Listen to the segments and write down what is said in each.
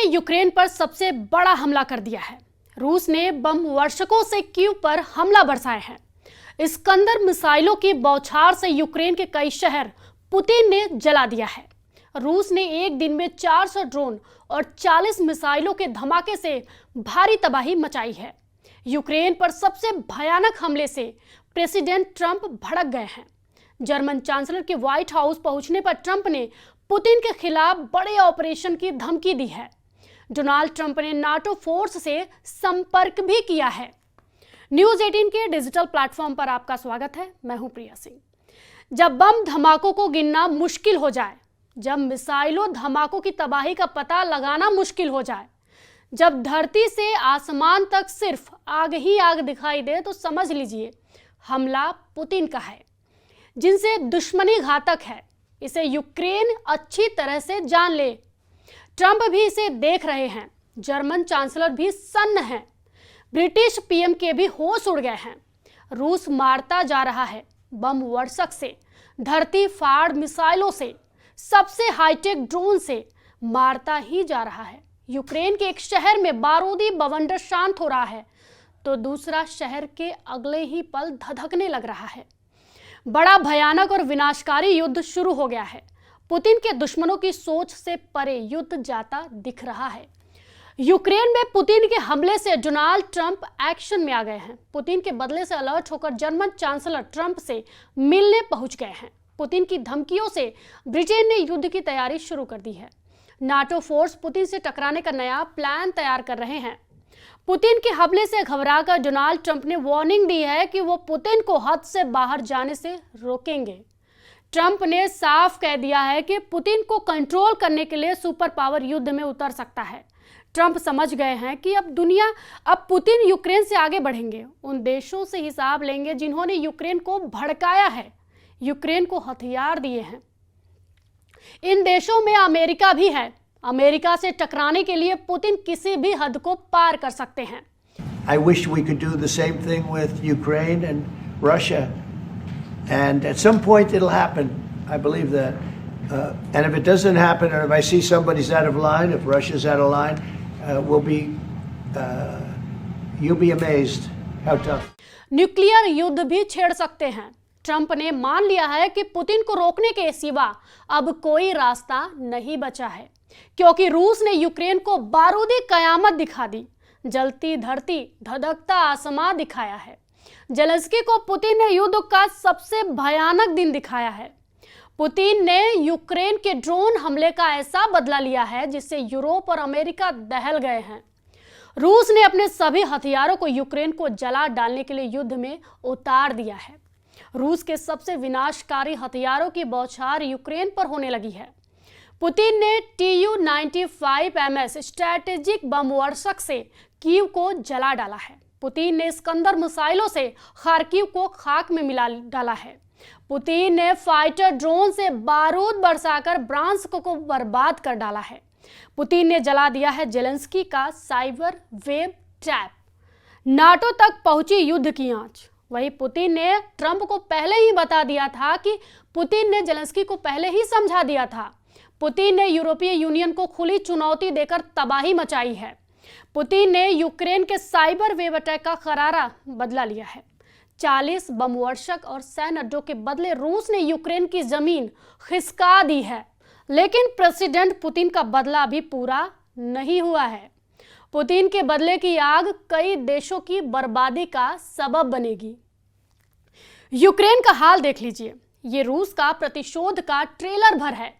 ने यूक्रेन पर सबसे बड़ा हमला कर दिया है। रूस ने बम वर्षकों से कीव पर हमला बरसाए हैं। इस्कंदर मिसाइलों की बौछार से यूक्रेन के कई शहर पुतिन ने जला दिया है। रूस ने एक दिन में 400 ड्रोन और 40 मिसाइलों के धमाके से भारी तबाही मचाई है। यूक्रेन पर सबसे भयानक हमले से प्रेसिडेंट ट्रंप भड़क गए हैं। जर्मन चांसलर के व्हाइट हाउस पहुंचने पर ट्रंप ने पुतिन के खिलाफ बड़े ऑपरेशन की धमकी दी है। डोनाल्ड ट्रंप ने नाटो फोर्स से संपर्क भी किया है। न्यूज़ 18 के डिजिटल प्लेटफॉर्म पर आपका स्वागत है। मैं हूं प्रिया सिंह। जब बम धमाकों को गिनना मुश्किल हो जाए, जब मिसाइलों धमाकों की तबाही का पता लगाना मुश्किल हो जाए, जब धरती से आसमान तक सिर्फ आग ही आग दिखाई दे, तो समझ लीजिए हमला पुतिन का है, जिनसे दुश्मनी घातक है। इसे यूक्रेन अच्छी तरह से जान ले। ट्रंप भी इसे देख रहे हैं। जर्मन चांसलर भी सन्न हैं। ब्रिटिश पीएम के भी होश उड़ गए हैं। रूस मारता जा रहा है, बम वर्षक से, धरती फाड़ मिसाइलों से, सबसे हाईटेक ड्रोन से मारता ही जा रहा है। यूक्रेन के एक शहर में बारूदी बवंडर शांत हो रहा है, तो दूसरा शहर के अगले ही पल धधकने लग रहा है। बड़ा भयानक और विनाशकारी युद्ध शुरू हो गया है। पुतिन के दुश्मनों की सोच से परे युद्ध जाता दिख रहा है। यूक्रेन में पुतिन के हमले से डोनाल्ड ट्रंप एक्शन में आ गए हैं। पुतिन के बदले से अलर्ट होकर जर्मन चांसलर ट्रंप से मिलने पहुंच गए हैं। पुतिन की धमकियों से ब्रिटेन ने युद्ध की तैयारी शुरू कर दी है। नाटो फोर्स पुतिन से टकराने का नया प्लान तैयार कर रहे हैं। पुतिन के हमले से घबराकर डोनाल्ड ट्रंप ने वार्निंग दी है कि वो पुतिन को हद से बाहर जाने से रोकेंगे। ट्रंप ने साफ कह दिया है कि पुतिन को कंट्रोल करने के लिए सुपर पावर युद्ध में उतर सकता है। ट्रंप समझ गए हैं कि अब पुतिन यूक्रेन से आगे बढ़ेंगे। उन देशों से हिसाब लेंगे जिन्होंने यूक्रेन को भड़काया है, यूक्रेन को हथियार दिए हैं। इन देशों में अमेरिका भी है। अमेरिका से टकराने के लिए पुतिन किसी भी हद को पार कर सकते हैं। I wish we could do the same thing with Ukraine and Russia, and at some point it'll happen. I believe that. And if it doesn't happen, or if I see somebody's out of line, if Russia's out of line, you'll be amazed how tough. Nuclear युद्ध भी छेड़ सकते हैं। Trump ने मान लिया है कि पुतिन को रोकने के सिवा अब कोई रास्ता नहीं बचा है, क्योंकि रूस ने यूक्रेन को बारूदी कयामत दिखा दी। जलती धरती, धधकता आसमां दिखाया है। जेलेंस्की को पुतिन ने युद्ध का सबसे भयानक दिन दिखाया है। पुतिन ने यूक्रेन के ड्रोन हमले का ऐसा बदला लिया है जिससे यूरोप और अमेरिका दहल गए हैं। रूस ने अपने सभी हथियारों को यूक्रेन को जला डालने के लिए युद्ध में उतार दिया है। रूस के सबसे विनाशकारी हथियारों की बौछार यूक्रेन पर होने लगी है। पुतिन ने Tu-95MS स्ट्रैटेजिक बम वर्षक से कीव को जला डाला है। पुतिन ने इस्कंदर मिसाइलों से खार्किव को खाक में मिला डाला है। पुतिन ने फाइटर ड्रोन से बारूद बरसाकर ब्रांस्क को बर्बाद कर डाला है। पुतिन ने जला दिया है जेलेंस्की का साइबर वेब ट्रैप। नाटो तक पहुंची युद्ध की आंच। वही पुतिन ने ट्रंप को पहले ही बता दिया था कि पुतिन ने जेलेंस्की को पहले ही समझा दिया था। पुतिन ने यूरोपीय यूनियन को खुली चुनौती देकर तबाही मचाई है। पुतिन ने यूक्रेन के साइबर वेव अटैक का करारा बदला लिया है। 40 बम वर्षक और सैन्य अड्डों के बदले रूस ने यूक्रेन की जमीन खिसका दी है। लेकिन प्रेसिडेंट पुतिन का बदला अभी पूरा नहीं हुआ है। पुतिन के बदले की आग कई देशों की बर्बादी का सबब बनेगी। यूक्रेन का हाल देख लीजिए। ये रूस का प्रतिशोध का ट्रेलर भर है।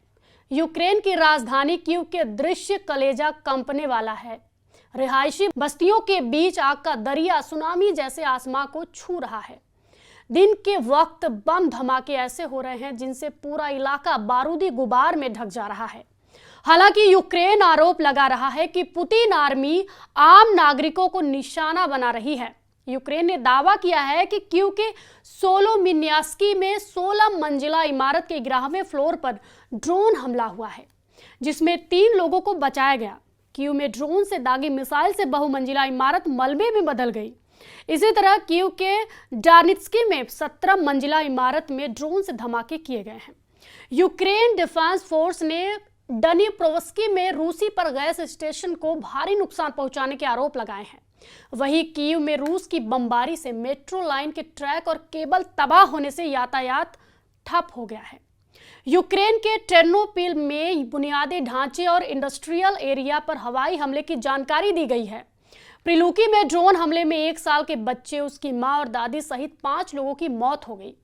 यूक्रेन की राजधानी कीव के दृश्य कलेजा कंपने वाला है। रिहायशी बस्तियों के बीच आग का दरिया सुनामी जैसे आसमां को छू रहा है। दिन के वक्त बम धमाके ऐसे हो रहे हैं जिनसे पूरा इलाका बारूदी गुबार में ढक जा रहा है। हालांकि यूक्रेन आरोप लगा रहा है कि पुतिन आर्मी आम नागरिकों को निशाना बना रही है। यूक्रेन ने दावा किया है कि कीव के सोलोमिन्यास्की में 16 मंजिला इमारत के 11वें फ्लोर पर ड्रोन हमला हुआ है, जिसमें 3 लोगों को बचाया गया। कीव में ड्रोन से दागी मिसाइल से बहुमंजिला इमारत मलबे में बदल गई। इसी तरह कीव के डार्नित्स्की में 17 मंजिला इमारत में ड्रोन से धमाके किए गए हैं। यूक्रेन डिफेंस फोर्स ने डनीप्रोवस्की में रूसी पर गैस स्टेशन को भारी नुकसान पहुंचाने के आरोप लगाए हैं। वहीं कीव में रूस की बमबारी से मेट्रो लाइन के ट्रैक और केबल तबाह होने से यातायात ठप हो गया है। यूक्रेन के टेर्नोपिल में बुनियादी ढांचे और इंडस्ट्रियल एरिया पर हवाई हमले की जानकारी दी गई है। प्रिलुकी में ड्रोन हमले में 1 साल के बच्चे, उसकी मां और दादी सहित 5 लोगों की मौत हो गई।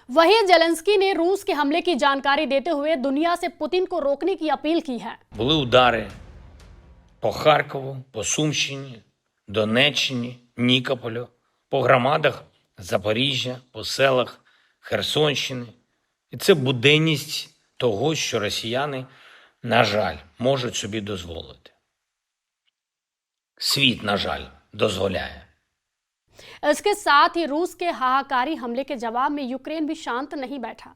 वहीं जेलेंस्की ने रूस के हमले की जानकारी देते हुए दुनिया से पुतिन को रोकने की अपील की है। Були удари по Харкову, по Сумщині, Донеччині, Нікополю, по громадах Запоріжжя, по селах Херсонщини. І це буденність того, що росіяни, на жаль, можуть собі дозволити. Світ, на жаль, дозволяє. इसके साथ ही रूस के हाहाकारी हमले के जवाब में यूक्रेन भी शांत नहीं बैठा।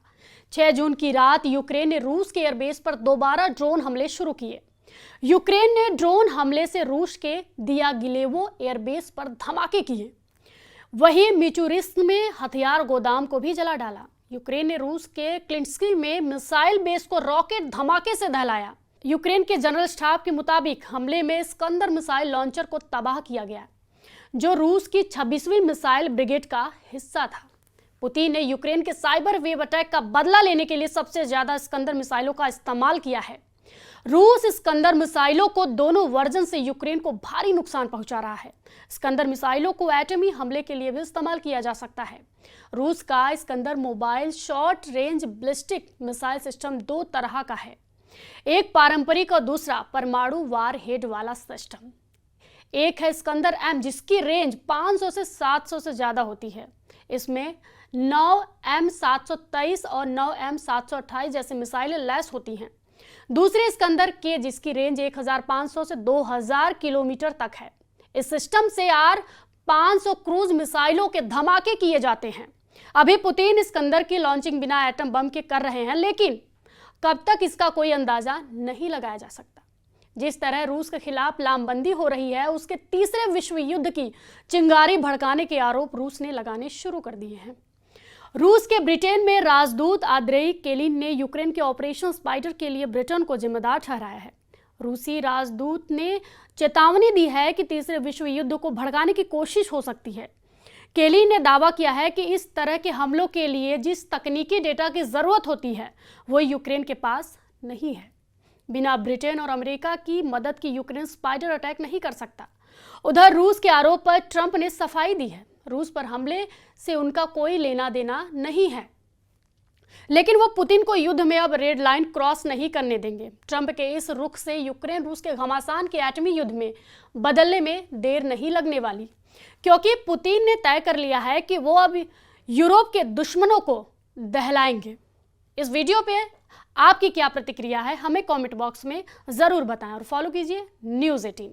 6 जून की रात यूक्रेन ने रूस के एयरबेस पर दोबारा ड्रोन हमले शुरू किए। यूक्रेन ने ड्रोन हमले से रूस के दियागिलेवो एयरबेस पर धमाके किए। वहीं मिचुरिस्क में हथियार गोदाम को भी जला डाला। यूक्रेन ने रूस के क्लिंस्की में मिसाइल बेस को रॉकेट धमाके से दहलाया। यूक्रेन के जनरल स्टाफ के मुताबिक हमले में स्कंदर मिसाइल लॉन्चर को तबाह किया गया, जो रूस की 26वीं मिसाइल ब्रिगेड का हिस्सा था। पुतिन ने यूक्रेन के साइबर वेव अटैक का बदला लेने के लिए सबसे ज्यादा स्कंदर मिसाइलों का इस्तेमाल किया है। रूस स्कंदर मिसाइलों को दोनों वर्जन से यूक्रेन को भारी नुकसान पहुंचा रहा है। स्कंदर मिसाइलों को एटमी हमले के लिए भी इस्तेमाल किया जा सकता है। रूस का Iskander mobile short range ballistic missile system 2 तरह का है, एक पारंपरिक और दूसरा परमाणु वार हेड वाला सिस्टम। एक है स्कंदर एम, जिसकी रेंज 500 से 700 से ज्यादा होती है। इसमें 9 M723 और 9 M728 जैसे मिसाइलें लैस होती हैं। दूसरे स्कंदर के, जिसकी रेंज 1500 से 2000 किलोमीटर तक है। इस सिस्टम से R-500 क्रूज मिसाइलों के धमाके किए जाते हैं। अभी पुतिन स्कंदर की लॉन्चिंग बिना एटम बम के कर रहे हैं, लेकिन कब तक इसका कोई अंदाजा नहीं लगाया जा सकता। जिस तरह रूस के खिलाफ लामबंदी हो रही है, उसके तीसरे विश्व युद्ध की चिंगारी भड़काने के आरोप रूस ने लगाने शुरू कर दिए हैं। रूस के ब्रिटेन में राजदूत आंद्रेई केलिन ने यूक्रेन के ऑपरेशन स्पाइडर के लिए ब्रिटेन को जिम्मेदार ठहराया है। रूसी राजदूत ने चेतावनी दी है कि तीसरे विश्व युद्ध को भड़काने की कोशिश हो सकती है। केलिन ने दावा किया है कि इस तरह के हमलों के लिए जिस तकनीकी डेटा की जरूरत होती है, वो यूक्रेन के पास नहीं है। बिना ब्रिटेन और अमेरिका की मदद की यूक्रेन स्पाइडर अटैक नहीं कर सकता। उधर रूस के आरोप पर ट्रंप ने सफाई दी है। रूस पर हमले से उनका कोई लेना देना नहीं है, लेकिन वो पुतिन को युद्ध में अब रेड लाइन क्रॉस नहीं करने देंगे। ट्रंप के इस रुख से यूक्रेन रूस के घमासान के एटमी युद्ध में बदलने में देर नहीं लगने वाली, क्योंकि पुतिन ने तय कर लिया है कि वो अब यूरोप के दुश्मनों को दहलाएंगे। इस वीडियो पे आपकी क्या प्रतिक्रिया है, हमें कमेंट बॉक्स में जरूर बताएं और फॉलो कीजिए News 18।